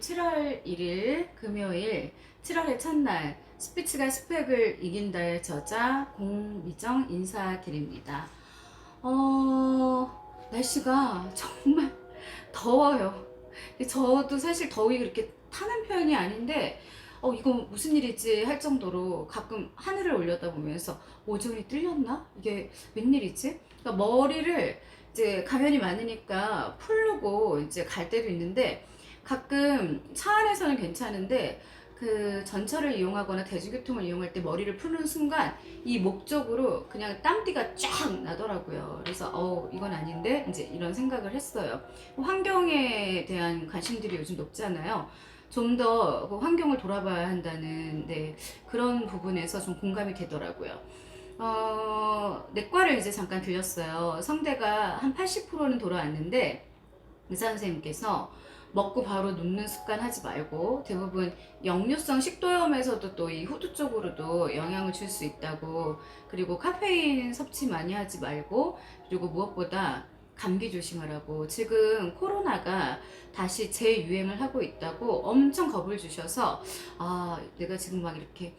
7월 1일 금요일 7월의 첫날 스피츠가 스펙을 이긴다의 저자 공미정 인사드립니다. 날씨가 정말 더워요. 저도 사실 더위 그렇게 타는 편이 아닌데 이거 무슨 일이지 할 정도로 가끔 하늘을 올려다보면서 오존이 뚫렸나? 이게 웬일이지? 그러니까 머리를 이제 가면이 많으니까 풀르고 이제 갈 때도 있는데 가끔 차 안에서는 괜찮은데 그 전철을 이용하거나 대중교통을 이용할 때 머리를 푸는 순간 이 목 쪽으로 그냥 땀띠가 쫙 나더라고요. 그래서 이건 아닌데 이제 이런 생각을 했어요. 환경에 대한 관심들이 요즘 높잖아요. 좀 더 환경을 돌아봐야 한다는 그런 부분에서 좀 공감이 되더라고요. 내과를 이제 잠깐 들렸어요. 성대가 한 80%는 돌아왔는데 의사 선생님께서 먹고 바로 눕는 습관 하지 말고 대부분 역류성 식도염에서도 또 이 후두 쪽으로도 영향을 줄 수 있다고, 그리고 카페인 섭취 많이 하지 말고, 그리고 무엇보다 감기 조심하라고, 지금 코로나가 다시 재유행을 하고 있다고 엄청 겁을 주셔서 내가 지금 막 이렇게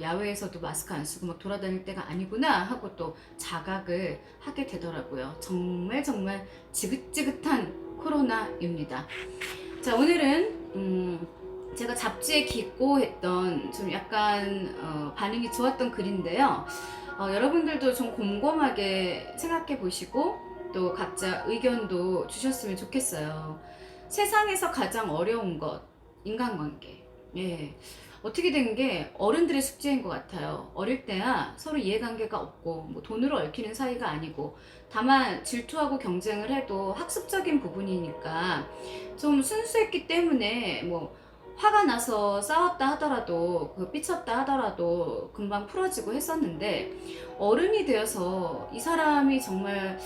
야외에서도 마스크 안 쓰고 막 돌아다닐 때가 아니구나 하고 또 자각을 하게 되더라고요. 정말 정말 지긋지긋한 코로나입니다. 자, 오늘은 제가 잡지에 기고했던 좀 약간 반응이 좋았던 글인데요. 여러분들도 좀 곰곰하게 생각해 보시고 또 각자 의견도 주셨으면 좋겠어요. 세상에서 가장 어려운 것, 인간관계. 예. 어떻게 된 게 어른들의 숙제인 것 같아요. 어릴 때야 서로 이해관계가 없고 뭐 돈으로 얽히는 사이가 아니고, 다만 질투하고 경쟁을 해도 학습적인 부분이니까 좀 순수했기 때문에 뭐 화가 나서 싸웠다 하더라도 삐쳤다 하더라도 금방 풀어지고 했었는데, 어른이 되어서 이 사람이 정말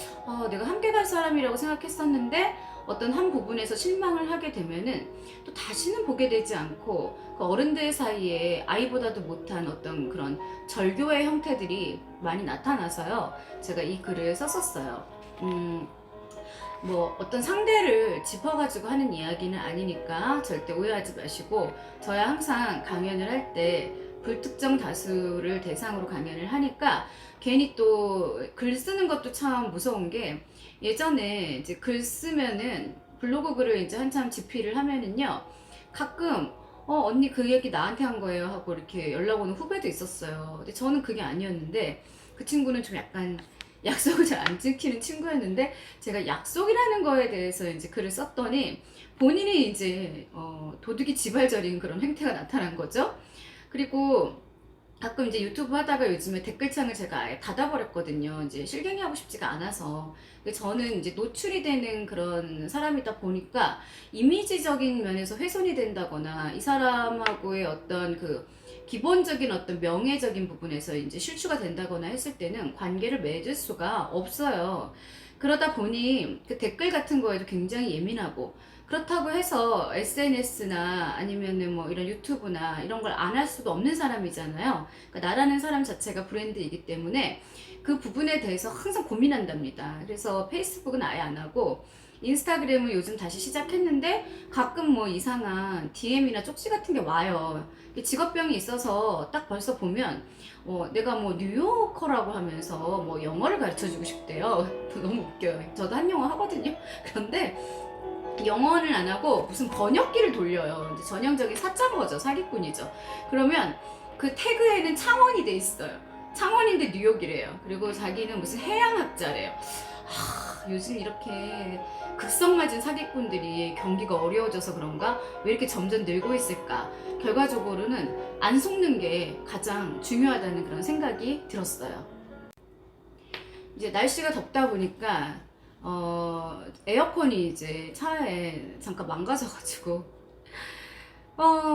내가 함께 갈 사람이라고 생각했었는데 어떤 한 부분에서 실망을 하게 되면은 또 다시는 보게 되지 않고, 그 어른들 사이에 아이보다도 못한 어떤 그런 절교의 형태들이 많이 나타나서요, 제가 이 글을 썼었어요. 뭐 어떤 상대를 짚어가지고 하는 이야기는 아니니까 절대 오해하지 마시고, 저야 항상 강연을 할 때 불특정 다수를 대상으로 강연을 하니까 괜히 또 글 쓰는 것도 참 무서운 게, 예전에 이제 글 쓰면은 블로그 글을 이제 한참 집필을 하면은요, 가끔 언니 그 얘기 나한테 한 거예요 하고 이렇게 연락 오는 후배도 있었어요. 근데 저는 그게 아니었는데, 그 친구는 좀 약간 약속을 잘 안 지키는 친구였는데, 제가 약속이라는 거에 대해서 이제 글을 썼더니 본인이 이제 도둑이 지발저린 그런 행태가 나타난 거죠. 그리고 가끔 이제 유튜브 하다가 요즘에 댓글창을 제가 아예 닫아버렸거든요. 이제 실갱이 하고 싶지가 않아서. 근데 저는 이제 노출이 되는 그런 사람이다 보니까 이미지적인 면에서 훼손이 된다거나 이 사람하고의 어떤 그 기본적인 어떤 명예적인 부분에서 이제 실추가 된다거나 했을 때는 관계를 맺을 수가 없어요. 그러다 보니 그 댓글 같은 거에도 굉장히 예민하고, 그렇다고 해서 SNS나 아니면은 뭐 이런 유튜브나 이런 걸 안 할 수도 없는 사람이잖아요. 그러니까 나라는 사람 자체가 브랜드이기 때문에 그 부분에 대해서 항상 고민한답니다. 그래서 페이스북은 아예 안 하고 인스타그램을 요즘 다시 시작했는데 가끔 뭐 이상한 DM이나 쪽지 같은 게 와요. 직업병이 있어서 딱 벌써 보면 내가 뭐 뉴요커라고 하면서 뭐 영어를 가르쳐주고 싶대요. 너무 웃겨요. 저도 한영어 하거든요. 그런데 영어는 안 하고 무슨 번역기를 돌려요. 이제 전형적인 사짜버죠, 사기꾼이죠. 그러면 그 태그에는 창원이 돼 있어요. 창원인데 뉴욕이래요. 그리고 자기는 무슨 해양학자래요. 요즘 이렇게 극성맞은 사기꾼들이 경기가 어려워져서 그런가? 왜 이렇게 점점 늘고 있을까? 결과적으로는 안 속는 게 가장 중요하다는 그런 생각이 들었어요. 이제 날씨가 덥다 보니까 에어컨이 이제 차에 잠깐 망가져가지고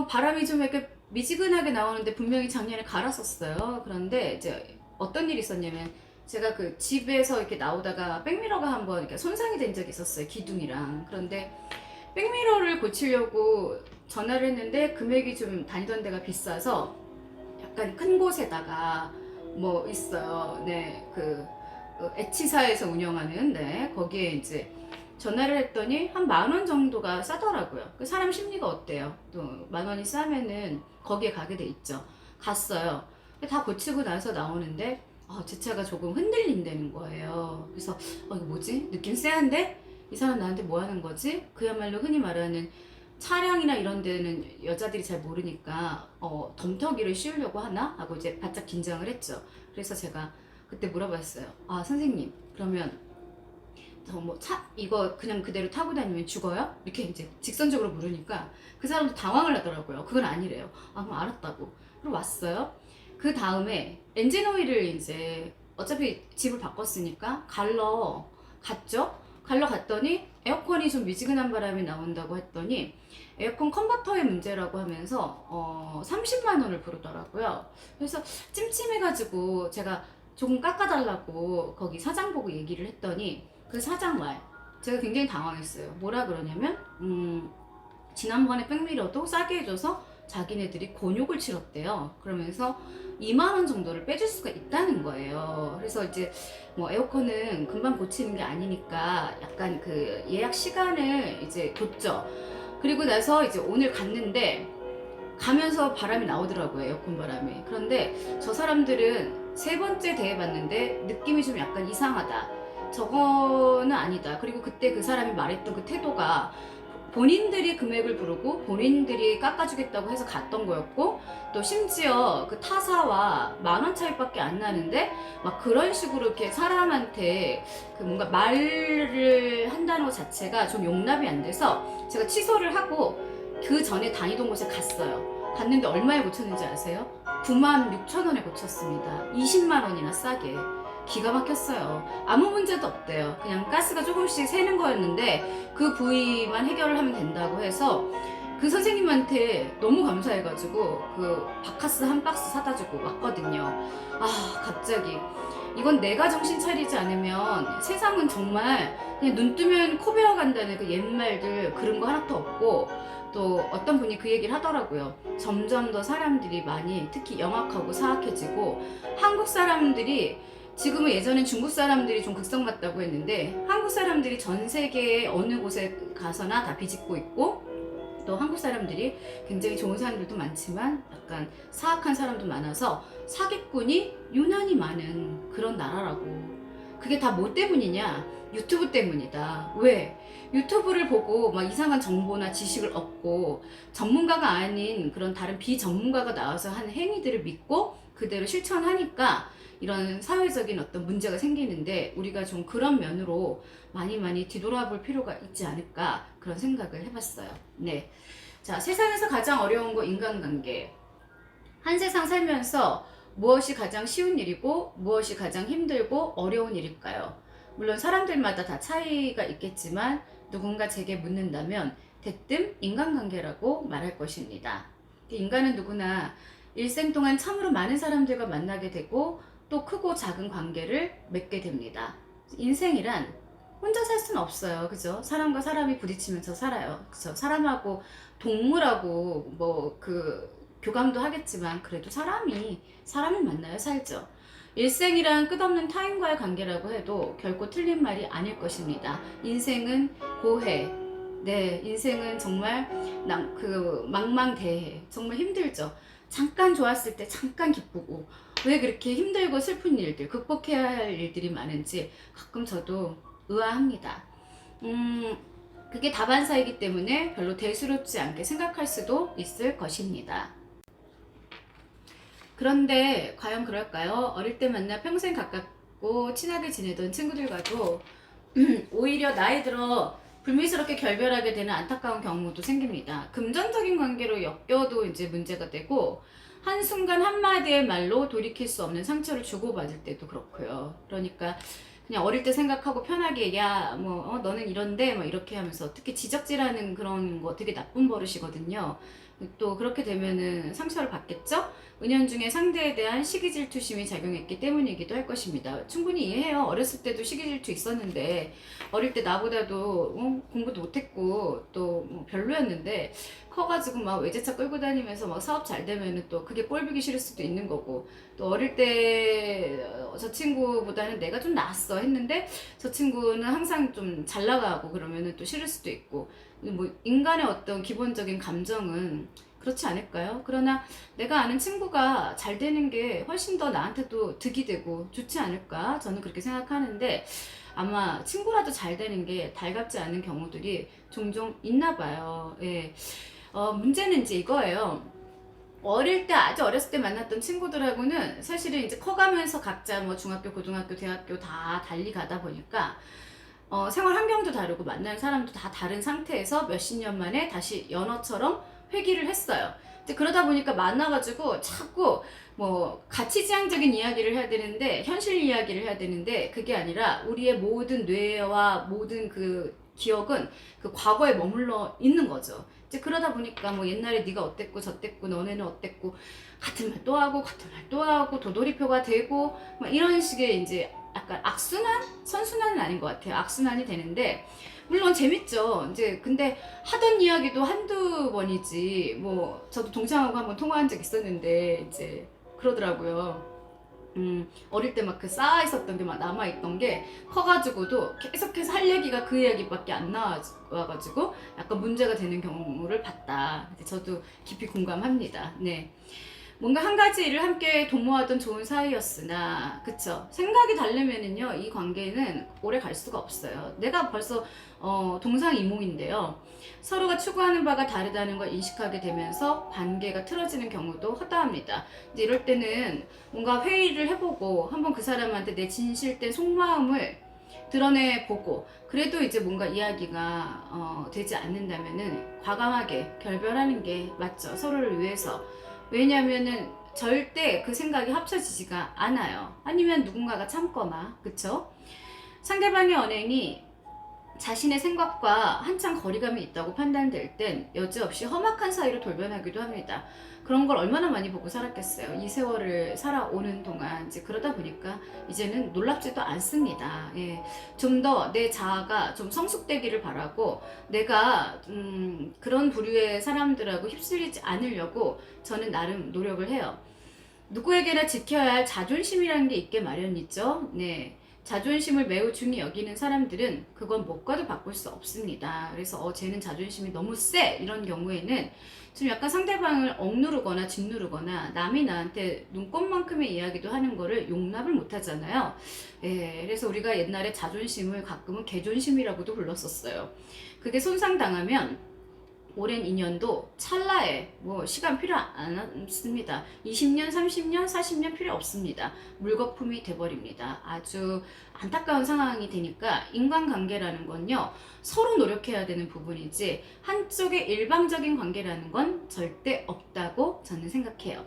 바람이 좀 이렇게 미지근하게 나오는데 분명히 작년에 갈았었어요. 그런데 이제 어떤 일이 있었냐면, 제가 그 집에서 이렇게 나오다가 백미러가 한번 이렇게 손상이 된 적이 있었어요, 기둥이랑. 그런데 백미러를 고치려고 전화를 했는데 금액이 좀 다니던 데가 비싸서 약간 큰 곳에다가 뭐 있어요. 네, 그 H사에서 운영하는 거기에 이제 전화를 했더니 한 10,000원 정도가 싸더라고요. 그 사람 심리가 어때요? 또 10,000원이 싸면은 거기에 가게 돼 있죠. 갔어요. 다 고치고 나서 나오는데 제 차가 조금 흔들린다는 거예요. 그래서 이거 뭐지? 느낌 쎄한데? 이 사람 나한테 뭐 하는 거지? 그야말로 흔히 말하는 차량이나 이런 데는 여자들이 잘 모르니까 덤터기를 씌우려고 하나? 하고 이제 바짝 긴장을 했죠. 그래서 제가 그때 물어봤어요. 아, 선생님, 그러면 이거 그냥 그대로 타고 다니면 죽어요? 이렇게 이제 직선적으로 물으니까 그 사람도 당황을 하더라고요. 그건 아니래요. 아, 그럼 알았다고. 그리고 왔어요. 그 다음에 엔진 오일을 이제 어차피 집을 바꿨으니까 갔죠? 갈러 갔더니 에어컨이 좀 미지근한 바람이 나온다고 했더니 에어컨 컨버터의 문제라고 하면서 30만 원을 부르더라고요. 그래서 찜찜해가지고 제가 조금 깎아달라고 거기 사장 보고 얘기를 했더니 그 사장 말 제가 굉장히 당황했어요. 뭐라 그러냐면 지난번에 백미러도 싸게 해줘서 자기네들이 곤욕을 치렀대요. 그러면서 2만 원 정도를 빼줄 수가 있다는 거예요. 그래서 이제 뭐 에어컨은 금방 고치는 게 아니니까 약간 그 예약 시간을 이제 뒀죠. 그리고 나서 이제 오늘 갔는데 가면서 바람이 나오더라고요. 에어컨 바람이. 그런데 저 사람들은 3번째 대해봤는데 느낌이 좀 약간 이상하다. 저거는 아니다. 그리고 그때 그 사람이 말했던 그 태도가 본인들이 금액을 부르고 본인들이 깎아주겠다고 해서 갔던 거였고, 또 심지어 그 타사와 10,000원 차이밖에 안 나는데 막 그런 식으로 이렇게 사람한테 그 뭔가 말을 한다는 것 자체가 좀 용납이 안 돼서 제가 취소를 하고 그 전에 다니던 곳에 갔어요. 갔는데 얼마에 고쳤는지 아세요? 96,000원에 고쳤습니다. 20만 원이나 싸게. 기가 막혔어요. 아무 문제도 없대요. 그냥 가스가 조금씩 새는 거였는데 그 부위만 해결을 하면 된다고 해서 그 선생님한테 너무 감사해가지고 그 바카스 한 박스 사다 주고 왔거든요. 갑자기 이건 내가 정신 차리지 않으면 세상은 정말 그냥 눈 뜨면 코 베어간다는 그 옛말들 그런 거 하나도 없고, 또 어떤 분이 그 얘기를 하더라고요. 점점 더 사람들이 많이 특히 영악하고 사악해지고, 한국 사람들이 지금은 예전엔 중국 사람들이 좀 극성맞다고 했는데 한국 사람들이 전 세계의 어느 곳에 가서나 다 비집고 있고, 또 한국 사람들이 굉장히 좋은 사람들도 많지만 약간 사악한 사람도 많아서 사기꾼이 유난히 많은 그런 나라라고. 그게 다 뭐 때문이냐? 유튜브 때문이다. 왜? 유튜브를 보고 막 이상한 정보나 지식을 얻고 전문가가 아닌 그런 다른 비전문가가 나와서 하는 행위들을 믿고 그대로 실천하니까 이런 사회적인 어떤 문제가 생기는데, 우리가 좀 그런 면으로 많이 뒤돌아볼 필요가 있지 않을까, 그런 생각을 해봤어요. 네. 자, 세상에서 가장 어려운 거 인간관계. 한 세상 살면서 무엇이 가장 쉬운 일이고 무엇이 가장 힘들고 어려운 일일까요? 물론 사람들마다 다 차이가 있겠지만 누군가 제게 묻는다면 대뜸 인간관계라고 말할 것입니다. 인간은 누구나 일생 동안 참으로 많은 사람들과 만나게 되고 또 크고 작은 관계를 맺게 됩니다. 인생이란 혼자 살 수는 없어요. 그죠? 사람과 사람이 부딪히면서 살아요. 그죠? 사람하고 동물하고 뭐 교감도 하겠지만 그래도 사람을 만나야 살죠. 일생이란 끝없는 타인과의 관계라고 해도 결코 틀린 말이 아닐 것입니다. 인생은 고해. 네, 인생은 정말 망망대해. 정말 힘들죠. 잠깐 좋았을 때 잠깐 기쁘고, 왜 그렇게 힘들고 슬픈 일들, 극복해야 할 일들이 많은지 가끔 저도 의아합니다. 그게 다반사이기 때문에 별로 대수롭지 않게 생각할 수도 있을 것입니다. 그런데 과연 그럴까요? 어릴 때 만나 평생 가깝고 친하게 지내던 친구들과도 오히려 나이 들어 불미스럽게 결별하게 되는 안타까운 경우도 생깁니다. 금전적인 관계로 엮여도 이제 문제가 되고, 한순간 한마디의 말로 돌이킬 수 없는 상처를 주고받을 때도 그렇고요. 그러니까 그냥 어릴 때 생각하고 편하게 너는 이런데 이렇게 하면서, 특히 지적질하는 그런 거 되게 나쁜 버릇이거든요. 또 그렇게 되면은 상처를 받겠죠? 은연중에 상대에 대한 시기질투심이 작용했기 때문이기도 할 것입니다. 충분히 이해해요. 어렸을 때도 시기질투 있었는데, 어릴 때 나보다도 공부도 못했고 또 별로였는데 커가지고 막 외제차 끌고 다니면서 막 사업 잘 되면은 또 그게 꼴보기 싫을 수도 있는 거고, 또 어릴 때 저 친구보다는 내가 좀 낫어 했는데 저 친구는 항상 좀 잘 나가고 그러면은 또 싫을 수도 있고, 뭐 인간의 어떤 기본적인 감정은 그렇지 않을까요? 그러나 내가 아는 친구가 잘 되는 게 훨씬 더 나한테도 득이 되고 좋지 않을까? 저는 그렇게 생각하는데, 아마 친구라도 잘 되는 게 달갑지 않은 경우들이 종종 있나 봐요. 예. 문제는 이제 이거예요. 어릴 때, 아주 어렸을 때 만났던 친구들하고는 사실은 이제 커가면서 각자 뭐 중학교, 고등학교, 대학교 다 달리 가다 보니까 생활 환경도 다르고 만난 사람도 다 다른 상태에서 몇십 년 만에 다시 연어처럼 회귀를 했어요. 이제 그러다 보니까 만나가지고 자꾸 뭐 가치지향적인 이야기를 해야 되는데, 현실 이야기를 해야 되는데, 그게 아니라 우리의 모든 뇌와 모든 그 기억은 그 과거에 머물러 있는 거죠. 이제 그러다 보니까 뭐 옛날에 네가 어땠고 저땠고 너네는 어땠고, 같은 말 또 하고 같은 말 또 하고 도돌이표가 되고 막 이런 식의 이제 약간 악순환? 선순환은 아닌 것 같아요. 악순환이 되는데, 물론 재밌죠. 이제 근데 하던 이야기도 한두 번이지, 뭐 저도 동창하고 한번 통화한 적 있었는데 이제 그러더라고요. 어릴 때 막 그 쌓아 있었던 게 막 남아 있던 게 커가지고도 계속해서 할 얘기가 그 이야기밖에 안 나와가지고 약간 문제가 되는 경우를 봤다. 근데 저도 깊이 공감합니다. 네. 뭔가 한 가지 일을 함께 도모하던 좋은 사이였으나, 그쵸, 생각이 다르면은요 이 관계는 오래 갈 수가 없어요. 내가 벌써 동상이몽인데요, 서로가 추구하는 바가 다르다는 걸 인식하게 되면서 관계가 틀어지는 경우도 허다합니다. 이제 이럴 때는 뭔가 회의를 해보고 한번 그 사람한테 내 진실된 속마음을 드러내보고, 그래도 이제 뭔가 이야기가 되지 않는다면은 과감하게 결별하는 게 맞죠, 서로를 위해서. 왜냐면은 절대 그 생각이 합쳐지지가 않아요. 아니면 누군가가 참거나, 그쵸? 상대방의 언행이 자신의 생각과 한참 거리감이 있다고 판단될 땐 여지없이 험악한 사이로 돌변하기도 합니다. 그런 걸 얼마나 많이 보고 살았겠어요. 이 세월을 살아오는 동안. 이제 그러다 보니까 이제는 놀랍지도 않습니다. 예. 좀 더 내 자아가 좀 성숙되기를 바라고, 내가 그런 부류의 사람들하고 휩쓸리지 않으려고 저는 나름 노력을 해요. 누구에게나 지켜야 할 자존심이라는 게 있게 마련이죠. 네. 자존심을 매우 중히 여기는 사람들은 그건 못과도 바꿀 수 없습니다. 그래서 쟤는 자존심이 너무 세, 이런 경우에는 좀 약간 상대방을 억누르거나 짓누르거나 남이 나한테 눈꼽만큼의 이야기도 하는 거를 용납을 못 하잖아요. 예, 그래서 우리가 옛날에 자존심을 가끔은 개존심이라고도 불렀었어요. 그게 손상당하면 오랜 인연도 찰나에 뭐 시간 필요 않습니다. 20년, 30년, 40년 필요 없습니다. 물거품이 돼버립니다. 아주 안타까운 상황이 되니까 인간관계라는 건요, 서로 노력해야 되는 부분이지 한쪽의 일방적인 관계라는 건 절대 없다고 저는 생각해요.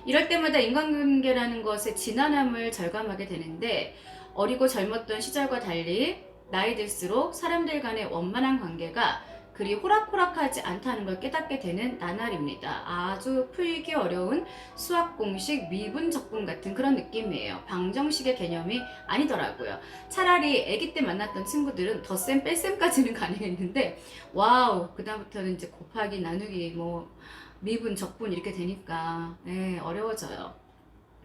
이럴 때마다 인간관계라는 것의 진한함을 절감하게 되는데, 어리고 젊었던 시절과 달리 나이 들수록 사람들 간의 원만한 관계가 그리 호락호락하지 않다는 걸 깨닫게 되는 나날입니다. 아주 풀기 어려운 수학 공식 미분 적분 같은 그런 느낌이에요. 방정식의 개념이 아니더라고요. 차라리 아기 때 만났던 친구들은 덧셈 뺄셈까지는 가능했는데, 와우, 그다음부터는 이제 곱하기 나누기 뭐 미분 적분 이렇게 되니까 어려워져요.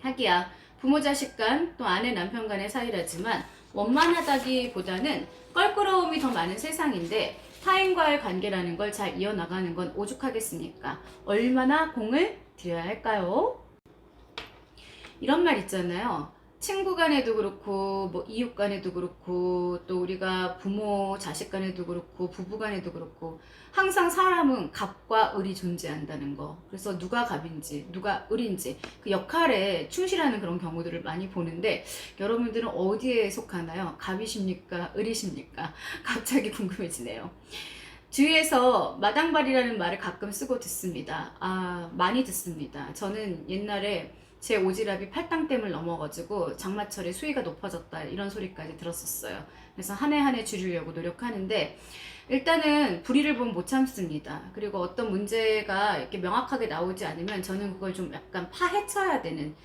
하기야 부모 자식 간, 또 아내 남편 간의 사이라지만 원만하다기보다는 껄끄러움이 더 많은 세상인데, 타인과의 관계라는 걸 잘 이어나가는 건 오죽하겠습니까? 얼마나 공을 들여야 할까요? 이런 말 있잖아요. 친구 간에도 그렇고, 뭐 이웃 간에도 그렇고, 또 우리가 부모 자식 간에도 그렇고, 부부 간에도 그렇고, 항상 사람은 갑과 을이 존재한다는 거. 그래서 누가 갑인지 누가 을인지 그 역할에 충실하는 그런 경우들을 많이 보는데, 여러분들은 어디에 속하나요? 갑이십니까, 을이십니까? 갑자기 궁금해지네요. 주위에서 마당발이라는 말을 가끔 쓰고 듣습니다. 많이 듣습니다. 저는 옛날에 제 오지랖이 팔당댐을 넘어가지고 장마철에 수위가 높아졌다, 이런 소리까지 들었었어요. 그래서 한 해 한 해 줄이려고 노력하는데, 일단은 불의를 보면 못 참습니다. 그리고 어떤 문제가 이렇게 명확하게 나오지 않으면 저는 그걸 좀 약간 파헤쳐야 되는,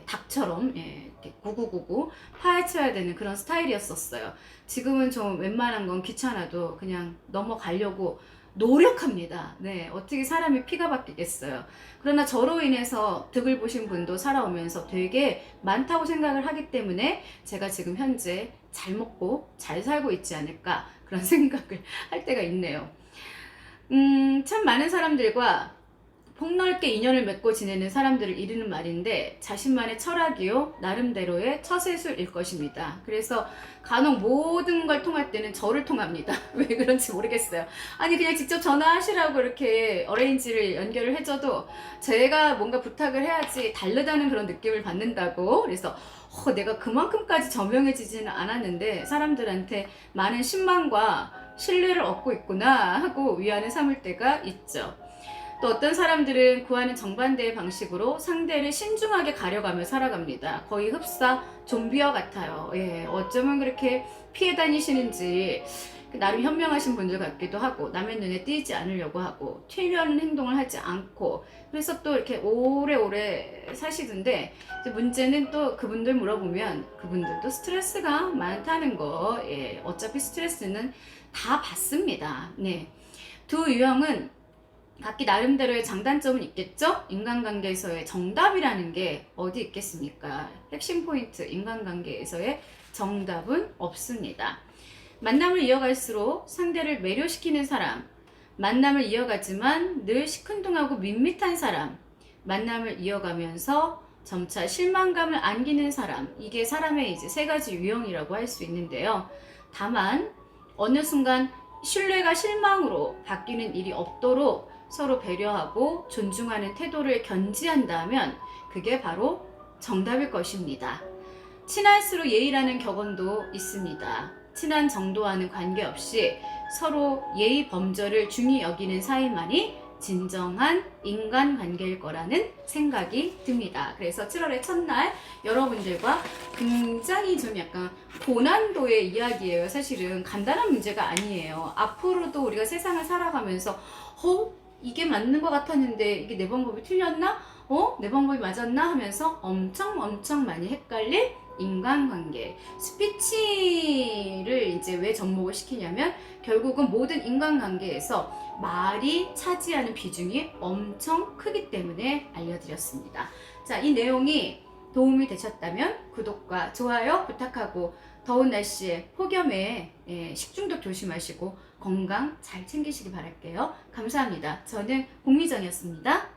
닭처럼, 이렇게 구구구구 파헤쳐야 되는 그런 스타일이었었어요. 지금은 좀 웬만한 건 귀찮아도 그냥 넘어가려고 노력합니다. 네, 어떻게 사람이 피가 바뀌겠어요. 그러나 저로 인해서 득을 보신 분도 살아오면서 되게 많다고 생각을 하기 때문에 제가 지금 현재 잘 먹고 잘 살고 있지 않을까 그런 생각을 할 때가 있네요. 참 많은 사람들과 폭넓게 인연을 맺고 지내는 사람들을 이르는 말인데 자신만의 철학이요 나름대로의 처세술일 것입니다. 그래서 간혹 모든 걸 통할 때는 저를 통합니다. 왜 그런지 모르겠어요. 아니 그냥 직접 전화하시라고 이렇게 어레인지를 연결을 해줘도 제가 뭔가 부탁을 해야지 다르다는 그런 느낌을 받는다고. 그래서 내가 그만큼까지 저명해지지는 않았는데 사람들한테 많은 신망과 신뢰를 얻고 있구나 하고 위안을 삼을 때가 있죠. 또 어떤 사람들은 그와는 정반대의 방식으로 상대를 신중하게 가려가며 살아갑니다. 거의 흡사 좀비와 같아요. 예, 어쩌면 그렇게 피해 다니시는지 나름 현명하신 분들 같기도 하고 남의 눈에 띄지 않으려고 하고 튀려는 행동을 하지 않고 그래서 또 이렇게 오래오래 사시던데 문제는 또 그분들 물어보면 그분들도 스트레스가 많다는 거. 예, 어차피 스트레스는 다 받습니다. 네, 두 유형은 각기 나름대로의 장단점은 있겠죠? 인간관계에서의 정답이라는 게 어디 있겠습니까? 핵심 포인트, 인간관계에서의 정답은 없습니다. 만남을 이어갈수록 상대를 매료시키는 사람, 만남을 이어가지만 늘 시큰둥하고 밋밋한 사람, 만남을 이어가면서 점차 실망감을 안기는 사람, 이게 사람의 이제 세 가지 유형이라고 할 수 있는데요. 다만 어느 순간 신뢰가 실망으로 바뀌는 일이 없도록 서로 배려하고 존중하는 태도를 견지한다면 그게 바로 정답일 것입니다. 친할수록 예의라는 격언도 있습니다. 친한 정도와는 관계없이 서로 예의 범절을 중히 여기는 사이만이 진정한 인간관계일 거라는 생각이 듭니다. 그래서 7월의 첫날 여러분들과 굉장히 좀 약간 고난도의 이야기예요. 사실은 간단한 문제가 아니에요. 앞으로도 우리가 세상을 살아가면서 이게 맞는 것 같았는데 이게 내 방법이 틀렸나? 내 방법이 맞았나? 하면서 엄청 많이 헷갈릴 인간관계. 스피치를 이제 왜 접목을 시키냐면 결국은 모든 인간관계에서 말이 차지하는 비중이 엄청 크기 때문에 알려드렸습니다. 자, 이 내용이 도움이 되셨다면 구독과 좋아요 부탁하고 더운 날씨에 폭염에 식중독 조심하시고 건강 잘 챙기시기 바랄게요. 감사합니다. 저는 공미정이었습니다.